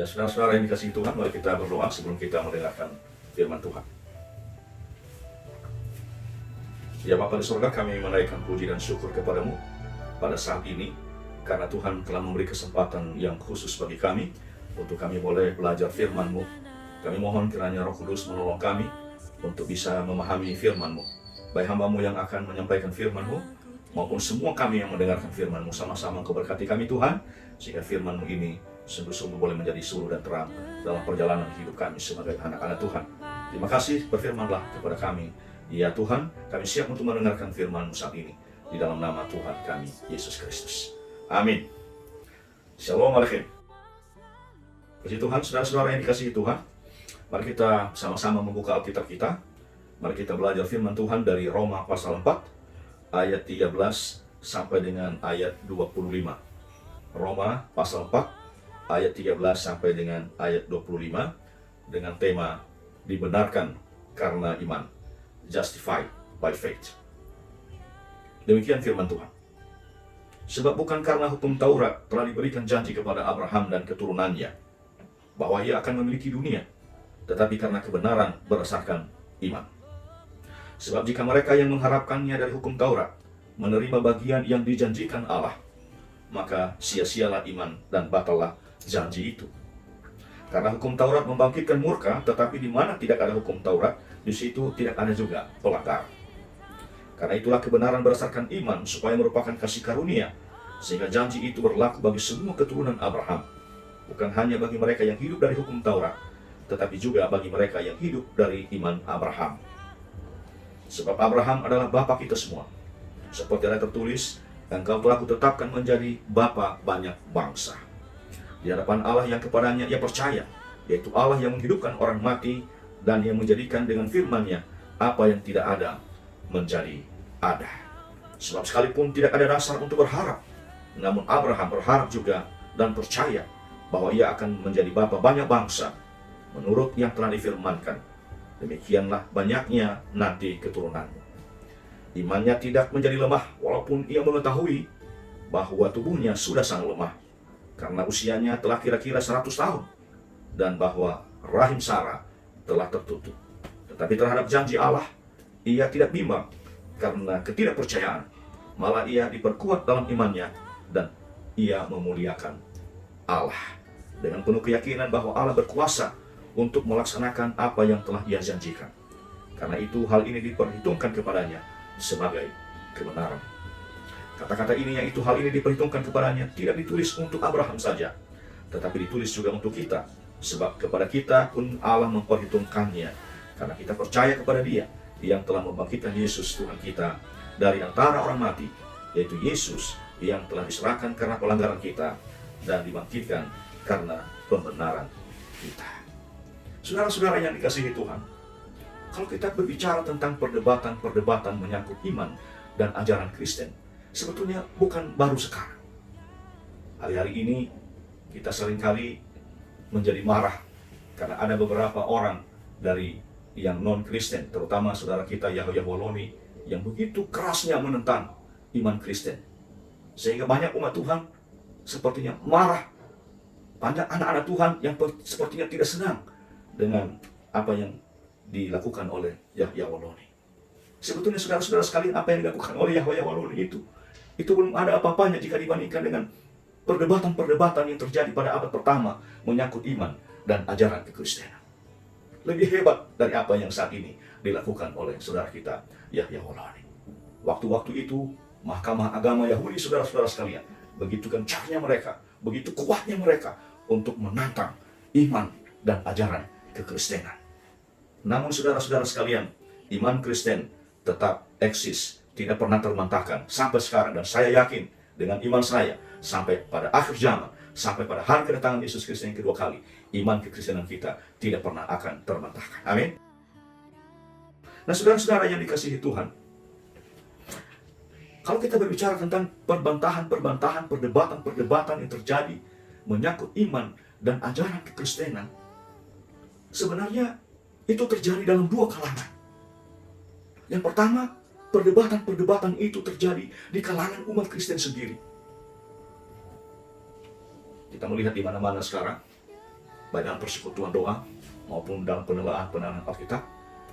Ya, saudara-saudara yang dikasihi Tuhan, mari kita berdoa sebelum kita mendengarkan firman Tuhan. Ya Bapa di surga, kami menaikkan puji dan syukur kepadamu pada saat ini, karena Tuhan telah memberi kesempatan yang khusus bagi kami, untuk kami boleh belajar firman-Mu. Kami mohon kiranya Roh Kudus menolong kami, untuk bisa memahami firman-Mu. Baik hamba-Mu yang akan menyampaikan firman-Mu, maupun semua kami yang mendengarkan firman-Mu, sama-sama Engkau berkati kami Tuhan, sehingga firman-Mu ini sungguh-sungguh boleh menjadi suluh dan terang dalam perjalanan hidup kami sebagai anak-anak Tuhan. Terima kasih, berfirmanlah kepada kami. Ya Tuhan, kami siap untuk mendengarkan firman-Mu saat ini, di dalam nama Tuhan kami, Yesus Kristus. Amin. Shalom Alaikum. Puji Tuhan, saudara-saudara yang dikasihi Tuhan, mari kita sama-sama membuka Alkitab kita. Mari kita belajar firman Tuhan dari Roma pasal 4, ayat 13 sampai dengan ayat 25. Roma pasal 4, ayat 13 sampai dengan ayat 25, dengan tema dibenarkan karena iman. Justified by faith. Demikian firman Tuhan. Sebab bukan karena hukum Taurat telah diberikan janji kepada Abraham dan keturunannya bahwa ia akan memiliki dunia, tetapi karena kebenaran berdasarkan iman. Sebab jika mereka yang mengharapkannya dari hukum Taurat menerima bagian yang dijanjikan Allah, maka sia-sialah iman dan batallah janji itu. Karena hukum Taurat membangkitkan murka, tetapi di mana tidak ada hukum Taurat, di situ tidak ada juga pelanggar. Karena itulah kebenaran berdasarkan iman, supaya merupakan kasih karunia, sehingga janji itu berlaku bagi semua keturunan Abraham, bukan hanya bagi mereka yang hidup dari hukum Taurat, tetapi juga bagi mereka yang hidup dari iman Abraham. Sebab Abraham adalah bapa kita semua. Seperti ada tertulis, engkau telah kutetapkan menjadi bapa banyak bangsa. Di hadapan Allah yang kepadanya ia percaya, yaitu Allah yang menghidupkan orang mati dan yang menjadikan dengan firman-Nya apa yang tidak ada menjadi ada. Sebab sekalipun tidak ada dasar untuk berharap, namun Abraham berharap juga dan percaya bahwa ia akan menjadi bapa banyak bangsa menurut yang telah difirmankan. Demikianlah banyaknya nanti keturunanmu. Imannya tidak menjadi lemah walaupun ia mengetahui bahwa tubuhnya sudah sangat lemah, karena usianya telah kira-kira 100 tahun, dan bahwa rahim Sarah telah tertutup. Tetapi terhadap janji Allah, ia tidak bimbang karena ketidakpercayaan. Malah ia diperkuat dalam imannya, dan ia memuliakan Allah dengan penuh keyakinan bahwa Allah berkuasa untuk melaksanakan apa yang telah ia janjikan. Karena itu hal ini diperhitungkan kepadanya sebagai kebenaran. Kata-kata ini, yaitu hal ini diperhitungkan kepadanya, tidak ditulis untuk Abraham saja, tetapi ditulis juga untuk kita. Sebab kepada kita pun Allah memperhitungkannya, karena kita percaya kepada Dia yang telah membangkitkan Yesus Tuhan kita dari antara orang mati, yaitu Yesus yang telah diserahkan karena pelanggaran kita dan dibangkitkan karena pembenaran kita. Saudara-saudara yang dikasihi Tuhan, kalau kita berbicara tentang perdebatan menyangkut iman dan ajaran Kristen, sebetulnya bukan baru sekarang. Hari-hari ini kita seringkali menjadi marah karena ada beberapa orang dari yang non-Kristen, terutama saudara kita Yahya Woloni, yang begitu kerasnya menentang iman Kristen. Sehingga banyak umat Tuhan sepertinya marah. Banyak anak-anak Tuhan yang sepertinya tidak senang dengan apa yang dilakukan oleh Yahya Woloni. Sebetulnya saudara-saudara sekalian, apa yang dilakukan oleh Yahya Woloni itu belum ada apa-apanya jika dibandingkan dengan perdebatan-perdebatan yang terjadi pada abad pertama menyangkut iman dan ajaran kekristenan. Lebih hebat dari apa yang saat ini dilakukan oleh saudara kita Yahya Woloni. Waktu-waktu itu Mahkamah Agama Yahudi, saudara-saudara sekalian, begitu gencarnya mereka, begitu kuatnya mereka untuk menantang iman dan ajaran kekristenan. Namun saudara-saudara sekalian, iman Kristen tetap eksis, tidak pernah terbantahkan sampai sekarang, dan saya yakin dengan iman saya sampai pada akhir zaman, sampai pada hari kedatangan Yesus Kristus yang kedua kali, iman kekristenan kita tidak pernah akan terbantahkan. Amin. Nah, saudara-saudara yang dikasihi Tuhan, kalau kita berbicara tentang perbantahan, perdebatan yang terjadi menyangkut iman dan ajaran kekristenan, sebenarnya itu terjadi dalam dua kalangan. Yang pertama, perdebatan itu terjadi di kalangan umat Kristen sendiri. Kita melihat di mana-mana sekarang, baik dalam persekutuan doa maupun dalam penelaah Alkitab.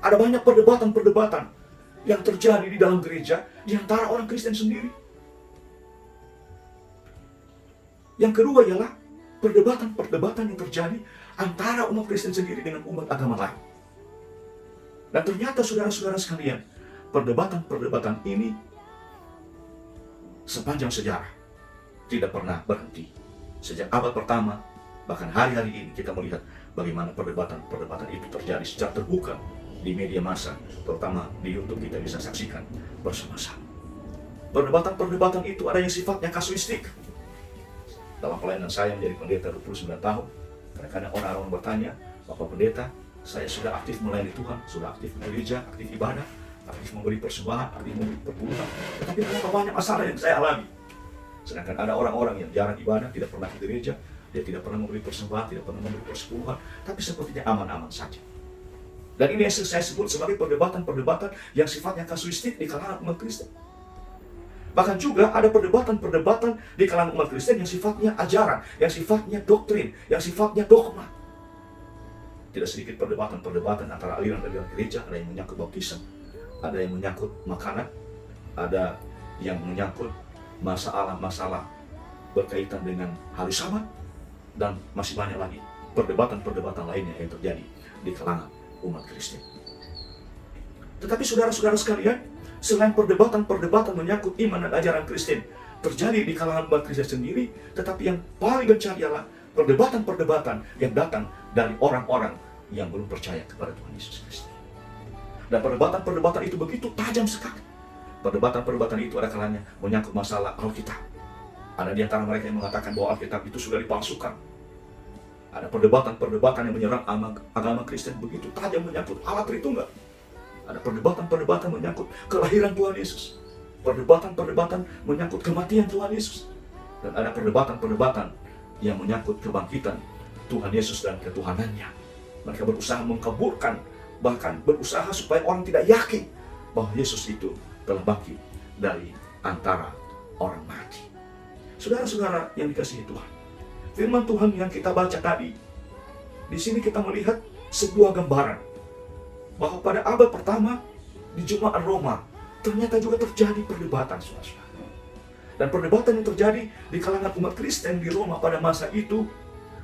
Ada banyak perdebatan-perdebatan yang terjadi di dalam gereja di antara orang Kristen sendiri. Yang kedua ialah perdebatan-perdebatan yang terjadi antara umat Kristen sendiri dengan umat agama lain. Dan ternyata saudara-saudara sekalian, perdebatan-perdebatan ini sepanjang sejarah tidak pernah berhenti. Sejak abad pertama, bahkan hari-hari ini kita melihat bagaimana perdebatan-perdebatan itu terjadi secara terbuka di media massa, terutama di YouTube kita bisa saksikan bersama-sama. Perdebatan-perdebatan itu ada yang sifatnya kasuistik. Dalam pelayanan saya menjadi pendeta 29 tahun, kadang-kadang orang-orang bertanya, Bapak Pendeta, saya sudah aktif melayani Tuhan, sudah aktif gereja, aktif ibadah, aktif memberi persembahan, aktif memberi perpuluhan, tetapi berapa banyak masalah yang saya alami. Sedangkan ada orang-orang yang jarang ibadah, tidak pernah ke gereja, dia tidak pernah memberi persembahan, tidak pernah memberi persepuluhan, tapi sepertinya aman-aman saja. Dan ini yang saya sebut sebagai perdebatan-perdebatan yang sifatnya kasuistik di kalangan umat Kristen. Bahkan juga ada perdebatan-perdebatan di kalangan umat Kristen yang sifatnya ajaran, yang sifatnya doktrin, yang sifatnya dogma. Tidak sedikit perdebatan-perdebatan antara aliran-aliran gereja, ada yang menyangkut baptisan, ada yang menyangkut makanan, ada yang menyangkut masalah-masalah berkaitan dengan hari Sabat, dan masih banyak lagi perdebatan-perdebatan lainnya yang terjadi di kalangan umat Kristen. Tetapi saudara-saudara sekalian, selain perdebatan-perdebatan menyangkut iman dan ajaran Kristen terjadi di kalangan umat Kristen sendiri, tetapi yang paling gencar ialah perdebatan-perdebatan yang datang dari orang-orang yang belum percaya kepada Tuhan Yesus Kristus. Dan perdebatan-perdebatan itu begitu tajam sekali. Perdebatan-perdebatan itu ada kalanya menyangkut masalah Alkitab. Ada di antara mereka yang mengatakan bahwa Alkitab itu sudah dipalsukan. Ada perdebatan-perdebatan yang menyerang agama Kristen begitu tajam menyangkut Allah Tritunggal. Ada perdebatan-perdebatan menyangkut kelahiran Tuhan Yesus. Perdebatan-perdebatan menyangkut kematian Tuhan Yesus. Dan ada perdebatan-perdebatan yang menyangkut kebangkitan Tuhan Yesus dan ketuhanannya. Mereka berusaha mengkaburkan, bahkan berusaha supaya orang tidak yakin bahwa Yesus itu telah bangkit dari antara orang mati. Saudara-saudara yang dikasihi Tuhan, firman Tuhan yang kita baca tadi, di sini kita melihat sebuah gambaran bahwa pada abad pertama di Jemaat Roma ternyata juga terjadi perdebatan, saudara-saudara. Dan perdebatan yang terjadi di kalangan umat Kristen di Roma pada masa itu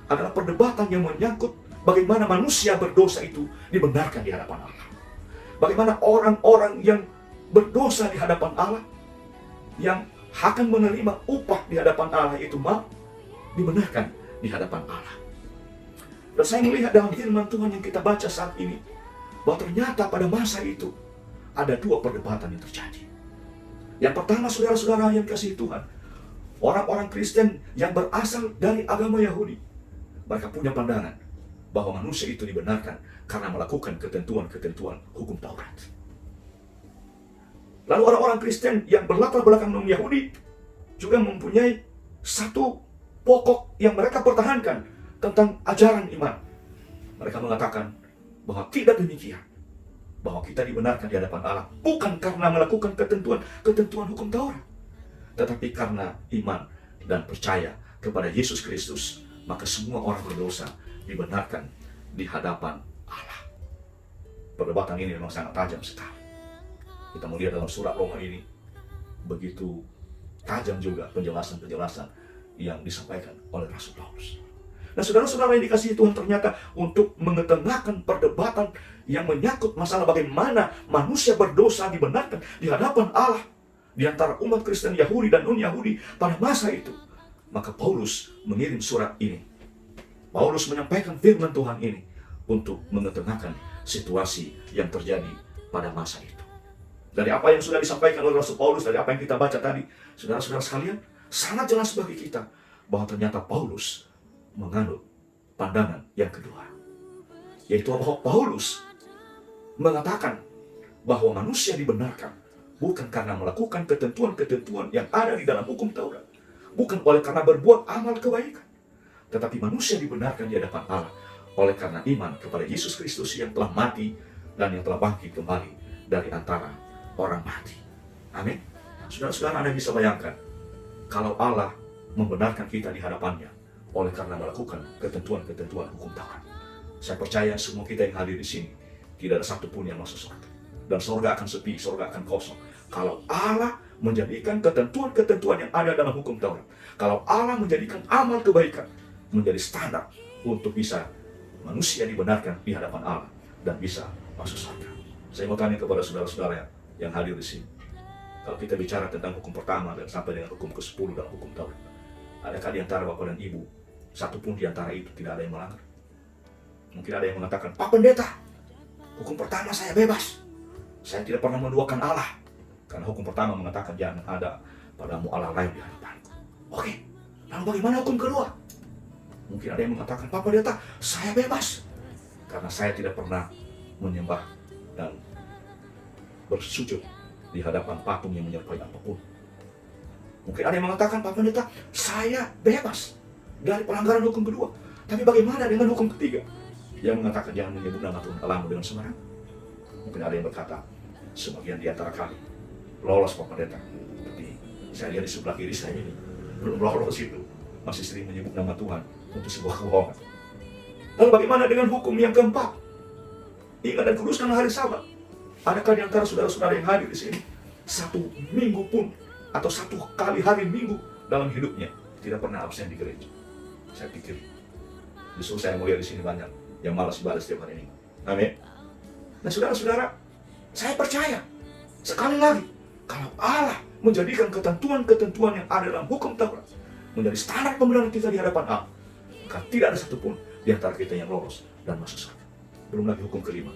adalah perdebatan yang menyangkut bagaimana manusia berdosa itu dibenarkan di hadapan Allah. Bagaimana orang-orang yang berdosa di hadapan Allah, yang akan menerima upah di hadapan Allah itu mau dibenarkan di hadapan Allah. Dan saya melihat dalam firman Tuhan yang kita baca saat ini, bahwa ternyata pada masa itu ada dua perdebatan yang terjadi. Yang pertama, saudara-saudara yang kasih Tuhan, orang-orang Kristen yang berasal dari agama Yahudi, mereka punya pandangan bahwa manusia itu dibenarkan karena melakukan ketentuan-ketentuan hukum Taurat. Lalu orang-orang Kristen yang berlatar belakang non-Yahudi juga mempunyai satu pokok yang mereka pertahankan tentang ajaran iman. Mereka mengatakan bahwa tidak demikian, bahwa kita dibenarkan di hadapan Allah bukan karena melakukan ketentuan hukum Taurat, tetapi karena iman dan percaya kepada Yesus Kristus, maka semua orang berdosa dibenarkan di hadapan Allah. Perdebatan ini memang sangat tajam sekali. Kita melihat dalam surat Roma ini begitu tajam juga penjelasan-penjelasan yang disampaikan oleh Rasul Paulus. Nah, saudara-saudara yang dikasihi Tuhan, ternyata untuk mengetengahkan perdebatan yang menyangkut masalah bagaimana manusia berdosa dibenarkan di hadapan Allah di antara umat Kristen Yahudi dan non-Yahudi pada masa itu, maka Paulus mengirim surat ini. Paulus menyampaikan firman Tuhan ini untuk mengetengahkan situasi yang terjadi pada masa itu. Dari apa yang sudah disampaikan oleh Rasul Paulus, dari apa yang kita baca tadi, saudara-saudara sekalian, sangat jelas bagi kita bahwa ternyata Paulus menganut pandangan yang kedua, yaitu bahwa Paulus mengatakan bahwa manusia dibenarkan bukan karena melakukan ketentuan-ketentuan yang ada di dalam hukum Taurat, bukan oleh karena berbuat amal kebaikan, tetapi manusia dibenarkan di hadapan Allah oleh karena iman kepada Yesus Kristus yang telah mati dan yang telah bangkit kembali dari antara orang mati. Amin. Saudara-saudara, Anda bisa bayangkan kalau Allah membenarkan kita di hadapannya, oleh karena melakukan ketentuan-ketentuan hukum Taurat. Saya percaya semua kita yang hadir di sini, tidak ada satupun yang masuk surga. Dan surga akan sepi, surga akan kosong. Kalau Allah menjadikan ketentuan-ketentuan yang ada dalam hukum Taurat, kalau Allah menjadikan amal kebaikan menjadi standar untuk bisa manusia dibenarkan di hadapan Allah dan bisa masuk surga. Saya mau tanya kepada saudara-saudara yang hadir di sini. Kalau kita bicara tentang hukum pertama dan sampai dengan hukum ke-10 dalam hukum Taurat, adakah di antara bapak dan ibu, satupun di antara itu tidak ada yang melanggar? Mungkin ada yang mengatakan, Pak Pendeta, hukum pertama saya bebas. Saya tidak pernah menduakan Allah. Karena hukum pertama mengatakan jangan ada padamu Allah lain di hadapanku. Oke, lalu bagaimana hukum kedua? Mungkin ada yang mengatakan, Pak Pendeta, saya bebas. Karena saya tidak pernah menyembah dan bersujud di hadapan patung yang menyerupai apapun. Mungkin ada yang mengatakan, Pak Pendeta, saya bebas dari pelanggaran hukum kedua. Tapi bagaimana dengan hukum ketiga? Yang mengatakan jangan menyebut nama Tuhan Allahmu dengan sembarangan. Mungkin ada yang berkata, sebagian di antara kami lolos Pak Pendeta. Tapi saya lihat di sebelah kiri saya ini, belum lolos itu. Masih sering menyebut nama Tuhan untuk sebuah kebohongan. Lalu bagaimana dengan hukum yang keempat? Ingat dan kuduskan hari Sabat. Adakah di antara saudara-saudara yang hadir di sini satu minggu pun atau satu kali hari minggu dalam hidupnya tidak pernah absen di gereja? Saya pikir justru saya melihat di sini banyak yang malas ibadah setiap hari minggu. Amin. Nah saudara-saudara, saya percaya sekali lagi kalau Allah menjadikan ketentuan-ketentuan yang ada dalam hukum Taurat menjadi standar pembenaran kita di hadapan Allah, maka tidak ada satupun di antara kita yang lolos dan masuk surga. Belum lagi hukum kelima,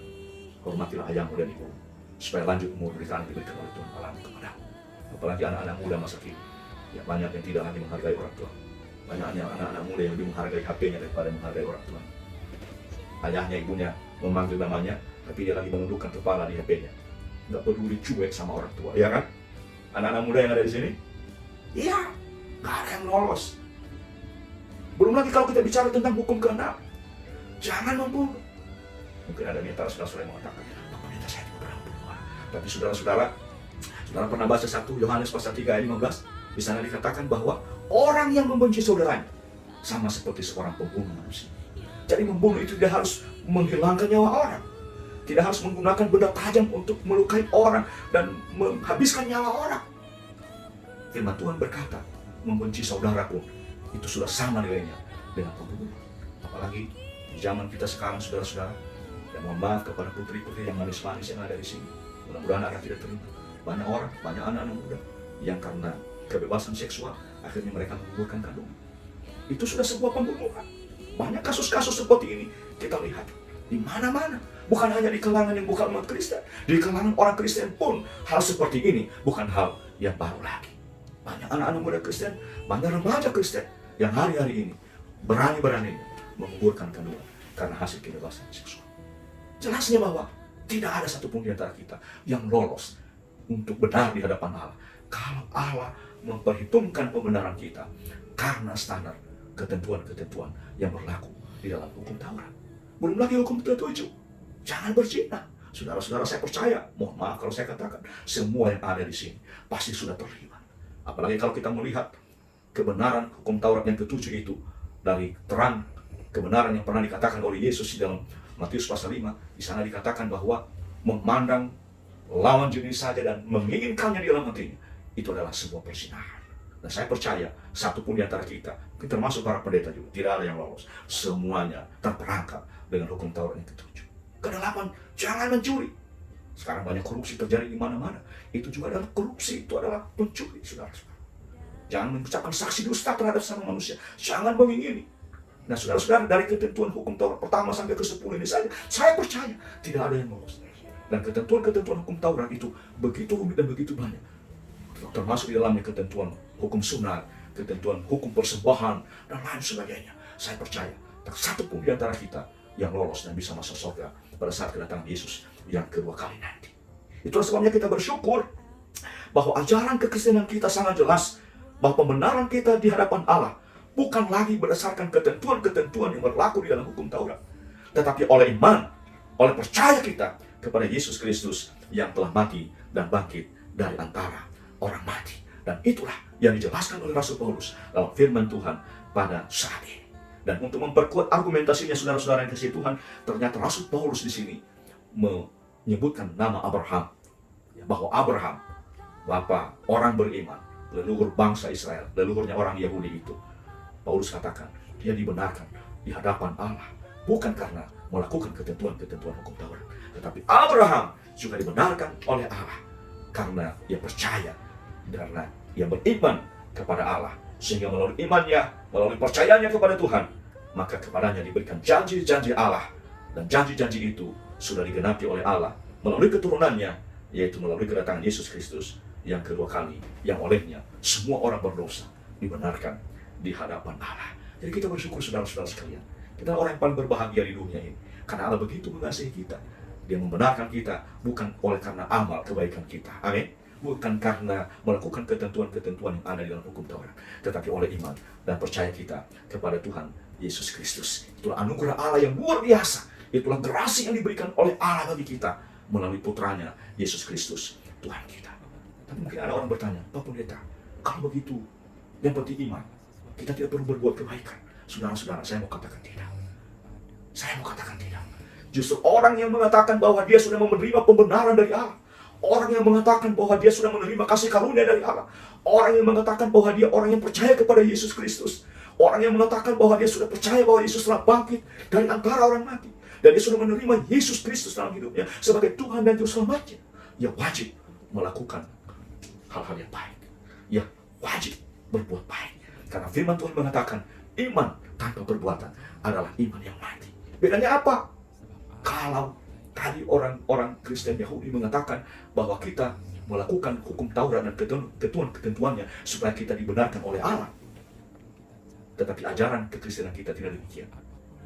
hormatilah ayahmu dan ibumu, supaya lanjut umur diberikan oleh Tuhan Allah kepadamu. Apalagi anak-anak muda masa kini, ya banyak yang tidak lagi menghargai orang tua. Banyaknya anak-anak muda yang lebih menghargai HP-nya daripada menghargai orang tua. Ayahnya, ibunya memanggil namanya, tapi dia lagi menundukkan kepala di HP-nya. Nggak peduli, cuek sama orang tua, ya kan? Anak-anak muda yang ada di sini, iya, nggak ada yang lolos. Belum lagi kalau kita bicara tentang hukum ke-6, jangan membunuh. Mungkin ada di antara saudara-saudara yang mengatakan, Pak Pendeta, saya tidak pernah membunuh. Tapi saudara-saudara pernah baca 1 Yohanes pasal 3 ayat 15, di sana dikatakan bahwa orang yang membenci saudaranya sama seperti seorang pembunuh manusia. Jadi membunuh itu tidak harus menghilangkan nyawa orang, tidak harus menggunakan benda tajam untuk melukai orang dan menghabiskan nyawa orang. Firman Tuhan berkata, membenci saudara pun itu sudah sama nilainya dengan pembunuhan. Apalagi di zaman kita sekarang, saudara-saudara, dan mohon maaf kepada putri-putri yang manis-manis yang ada di sini, mudah-mudahan akan tidak terima. Banyak orang, banyak anak-anak muda yang karena kebebasan seksual akhirnya mereka menggugurkan kandungan. Itu sudah sebuah pembunuhan. Banyak kasus-kasus seperti ini kita lihat di mana-mana. Bukan hanya di kalangan yang bukan umat Kristen, di kalangan orang Kristen pun hal seperti ini bukan hal yang baru lagi. Banyak anak-anak muda Kristen, banyak remaja Kristen yang hari-hari ini berani-beraninya menggugurkan kandungan karena hasil kebebasan seksual. Jelasnya bahwa tidak ada satupun di antara kita yang lolos untuk benar di hadapan Allah. Kalau Allah memperhitungkan pembenaran kita karena standar ketentuan-ketentuan yang berlaku di dalam hukum Taurat. Belum lagi hukum ke-7, jangan berzina. Saudara-saudara, saya percaya, mohon maaf kalau saya katakan, semua yang ada di sini pasti sudah terlibat. Apalagi kalau kita melihat kebenaran hukum Taurat yang ke-7 itu dari terang kebenaran yang pernah dikatakan oleh Yesus di dalam Matius pasal 5, di sana dikatakan bahwa memandang lawan jenis saja dan menginginkannya di dalam hatinya, itu adalah sebuah perzinahan. Dan saya percaya, satupun di antara kita termasuk para pendeta juga, tidak ada yang lolos. Semuanya terperangkap dengan hukum Taurat yang ke-7. Ke-8, jangan mencuri. Sekarang banyak korupsi terjadi di mana-mana. Itu juga adalah korupsi, itu adalah pencuri, saudara-saudara. Jangan mengucapkan saksi dusta terhadap sama manusia. Jangan mengingini. Nah, saudara-saudara, dari ketentuan hukum Taurat pertama sampai ke-10 ini saja, saya percaya tidak ada yang lolos. Dan ketentuan-ketentuan hukum Taurat itu begitu rumit dan begitu banyak. Termasuk di dalamnya ketentuan hukum sunat, ketentuan hukum persembahan, dan lain sebagainya. Saya percaya, tak satu pun di antara kita yang lolos dan bisa masuk surga pada saat kedatangan Yesus yang kedua kali nanti. Itulah sebabnya kita bersyukur bahwa ajaran kekristenan kita sangat jelas bahwa pembenaran kita di hadapan Allah bukan lagi berdasarkan ketentuan-ketentuan yang berlaku di dalam hukum Taurat, tetapi oleh iman, oleh percaya kita kepada Yesus Kristus yang telah mati dan bangkit dari antara orang mati. Dan itulah yang dijelaskan oleh Rasul Paulus dalam firman Tuhan pada saat ini. Dan untuk memperkuat argumentasinya saudara-saudara yang kasih Tuhan, ternyata Rasul Paulus di sini menyebutkan nama Abraham, bahwa Abraham, bapa orang beriman, leluhur bangsa Israel, leluhurnya orang Yahudi itu. Paulus katakan, dia dibenarkan di hadapan Allah, bukan karena melakukan ketentuan-ketentuan hukum Taurat, tetapi Abraham juga dibenarkan oleh Allah karena ia percaya, karena ia beriman kepada Allah, sehingga melalui imannya, melalui percayanya kepada Tuhan, maka kepadanya diberikan janji-janji Allah, dan janji-janji itu sudah digenapi oleh Allah melalui keturunannya, yaitu melalui kedatangan Yesus Kristus yang kedua kali, yang olehnya semua orang berdosa dibenarkan di hadapan Allah. Jadi kita bersyukur saudara-saudara sekalian, kita orang yang paling berbahagia di dunia ini, karena Allah begitu mengasihi kita. Dia membenarkan kita bukan oleh karena amal kebaikan kita, amin, bukan karena melakukan ketentuan-ketentuan yang ada di dalam hukum Taurat, tetapi oleh iman dan percaya kita kepada Tuhan Yesus Kristus. Itulah anugerah Allah yang luar biasa, itulah gerasi yang diberikan oleh Allah bagi kita melalui putranya Yesus Kristus, Tuhan kita. Tapi mungkin ada orang bertanya, Pak Pendeta, kalau begitu yang penting iman, kita tidak perlu berbuat kebaikan. Saudara-saudara, saya mau katakan tidak. Saya mau katakan tidak. Justru orang yang mengatakan bahwa dia sudah menerima pembenaran dari Allah, orang yang mengatakan bahwa dia sudah menerima kasih karunia dari Allah, orang yang mengatakan bahwa dia orang yang percaya kepada Yesus Kristus, orang yang mengatakan bahwa dia sudah percaya bahwa Yesus telah bangkit dari antara orang mati, dan dia sudah menerima Yesus Kristus dalam hidupnya sebagai Tuhan dan Juru Selamatnya, ia wajib melakukan hal-hal yang baik. Ia wajib berbuat baik. Karena firman Tuhan mengatakan, iman tanpa perbuatan adalah iman yang mati. Bedanya apa? Kalau tadi orang-orang Kristen Yahudi mengatakan bahwa kita melakukan hukum Taurat dan ketentuan-ketentuannya supaya kita dibenarkan oleh Allah. Tetapi ajaran kekristenan kita tidak demikian.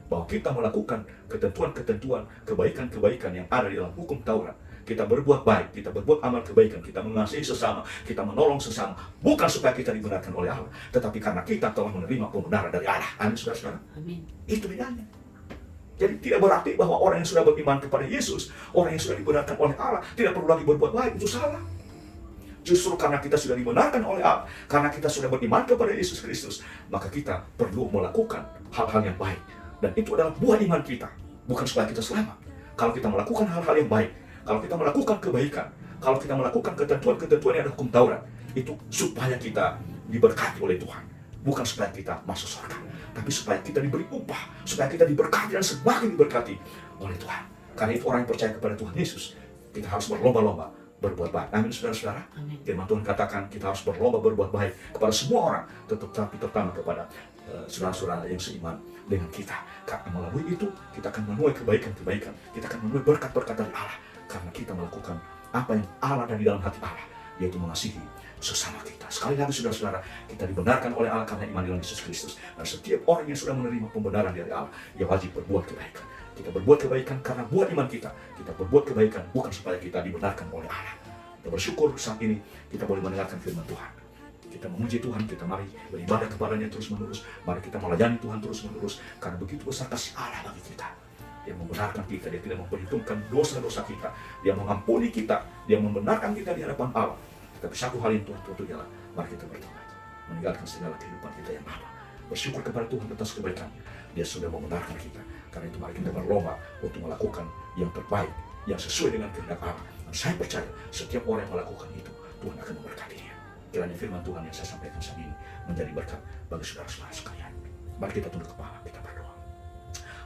Bahwa kita melakukan ketentuan-ketentuan, kebaikan-kebaikan yang ada di dalam hukum Taurat. Kita berbuat baik, kita berbuat amal kebaikan, kita mengasihi sesama, kita menolong sesama, bukan supaya kita dibenarkan oleh Allah, tetapi karena kita telah menerima pembenaran dari Allah. Amin, saudara-saudara. Amin. Itu bedanya. Jadi tidak berarti bahwa orang yang sudah beriman kepada Yesus, orang yang sudah dibenarkan oleh Allah, tidak perlu lagi berbuat baik. Itu salah. Justru karena kita sudah dibenarkan oleh Allah, karena kita sudah beriman kepada Yesus Kristus, maka kita perlu melakukan hal-hal yang baik. Dan itu adalah buah iman kita, bukan supaya kita selamat. Kalau kita melakukan hal-hal yang baik, kalau kita melakukan kebaikan, kalau kita melakukan ketentuan-ketentuan yang ada hukum Taurat, itu supaya kita diberkati oleh Tuhan. Bukan supaya kita masuk surga, tapi supaya kita diberi upah, supaya kita diberkati dan semakin diberkati oleh Tuhan. Karena itu orang yang percaya kepada Tuhan Yesus, kita harus berlomba-lomba berbuat baik. Amin, saudara-saudara. Firman Tuhan katakan kita harus berlomba berbuat baik kepada semua orang, tetapi terutama kepada saudara-saudara yang seiman dengan kita. Karena melalui itu kita akan menuai kebaikan-kebaikan, kita akan menuai berkat-berkat dari Allah. Karena kita melakukan apa yang Allah ada di dalam hati Allah, yaitu mengasihi sesama kita. Sekali lagi saudara-saudara, kita dibenarkan oleh Allah karena iman dalam Yesus Kristus. Dan setiap orang yang sudah menerima pembenaran dari Allah, ia wajib berbuat kebaikan. Kita berbuat kebaikan karena buat iman kita. Kita berbuat kebaikan bukan supaya kita dibenarkan oleh Allah. Kita bersyukur saat ini kita boleh mendengarkan firman Tuhan. Kita memuji Tuhan, kita mari beribadah kepadanya terus-menerus. Mari kita melayani Tuhan terus-menerus. Karena begitu besar kasih Allah bagi kita. Dia membenarkan kita, dia tidak memperhitungkan dosa-dosa kita. Dia mengampuni kita, dia membenarkan kita di hadapan Allah. Tapi satu hal yang Tuhan tuntut ialah, mari kita bertobat, meninggalkan segala kehidupan kita yang lama. Bersyukur kepada Tuhan atas kebaikan. Dia sudah membenarkan kita. Karena itu mari kita berlomba untuk melakukan yang terbaik, yang sesuai dengan kehendak Allah. Dan saya percaya setiap orang yang melakukan itu, Tuhan akan memberkatinya. Kiranya firman Tuhan yang saya sampaikan saat ini menjadi berkat bagi saudara-saudara sekalian. Mari kita tunduk kepala, kita berdoa.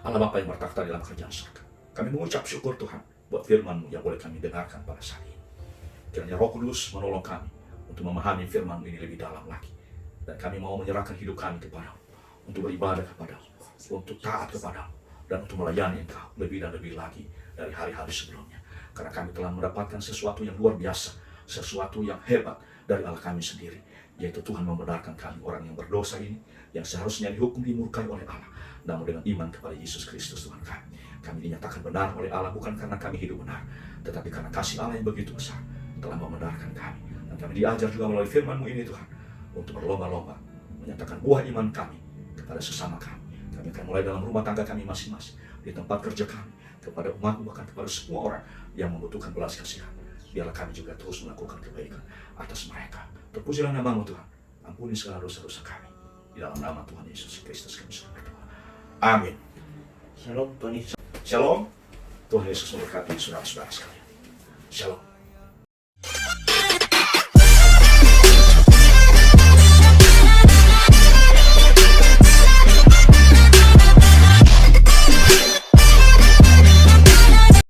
Allah Bapa yang bertakhta dalam kerajaan surga, kami mengucap syukur Tuhan buat firman-Mu yang boleh kami dengarkan pada saat ini. Kiranya Roh Kudus menolong kami untuk memahami firman ini lebih dalam lagi. Dan kami mau menyerahkan hidup kami kepada-Mu, untuk beribadah kepada-Mu, untuk taat kepada-Mu, dan untuk melayani Engkau lebih dan lebih lagi dari hari-hari sebelumnya. Karena kami telah mendapatkan sesuatu yang luar biasa, sesuatu yang hebat dari Allah kami sendiri, yaitu Tuhan membenarkan kami orang yang berdosa ini, yang seharusnya dihukum dimurkai oleh Allah. Namun dengan iman kepada Yesus Kristus Tuhan kami dinyatakan benar oleh Allah bukan karena kami hidup benar, tetapi karena kasih Allah yang begitu besar telah membenarkan kami. Dan kami diajar juga melalui firman-Mu ini Tuhan, untuk berlomba-lomba menyatakan buah iman kami kepada sesama kami. Kami akan mulai dalam rumah tangga kami masing-masing, di tempat kerja kami, kepada umat-Mu, bahkan kepada semua orang yang membutuhkan belas kasihan. Biarlah kami juga terus melakukan kebaikan atas mereka. Terpujilah nama-Mu Tuhan. ampuni segala dosa-dosa kami. Di dalam nama Tuhan Yesus Kristus kami sudah berdoa. Amin. Shalom Tuhan Yesus. Shalom. Tuhan Yesus memberkati saudara-saudara sekalian. Shalom.